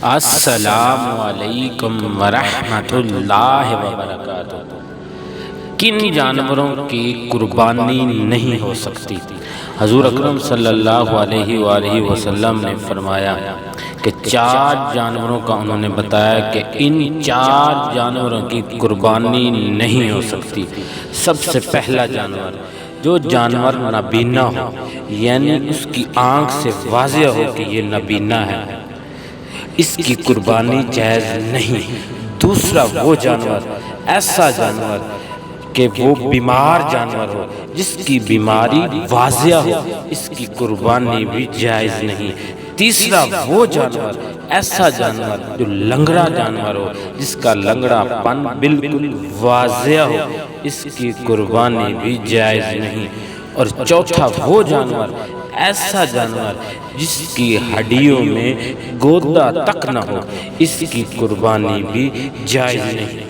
السلام علیکم ورحمۃ اللہ وبرکاتہ۔ کن جانوروں کی قربانی نہیں ہو سکتی؟ حضور اکرم صلی اللہ علیہ وآلہ وسلم نے فرمایا کہ 4 جانوروں کا انہوں نے بتایا کہ ان 4 جانوروں کی قربانی نہیں ہو سکتی۔ سب سے پہلا جانور، جو جانور نابینا ہو، یعنی اس کی آنکھ سے واضح ہو کہ یہ نابینا ہے، اس کی قربانی جائز نہیں۔ دوسرا وہ جانور، ایسا جانور کہ وہ بیمار جانور ہو، جس کی بیماری واضح ہو، اس کی قربانی بھی جائز نہیں۔ تیسرا وہ جانور، ایسا جانور جو لنگڑا جانور ہو، جس کا لنگڑا پن بالکل واضح ہو، اس کی قربانی بھی جائز نہیں۔ اور چوتھا وہ جانور، ایسا جانور جس کی ہڈیوں میں گودا تک نہ ہو، اس کی قربانی بھی جائز نہیں۔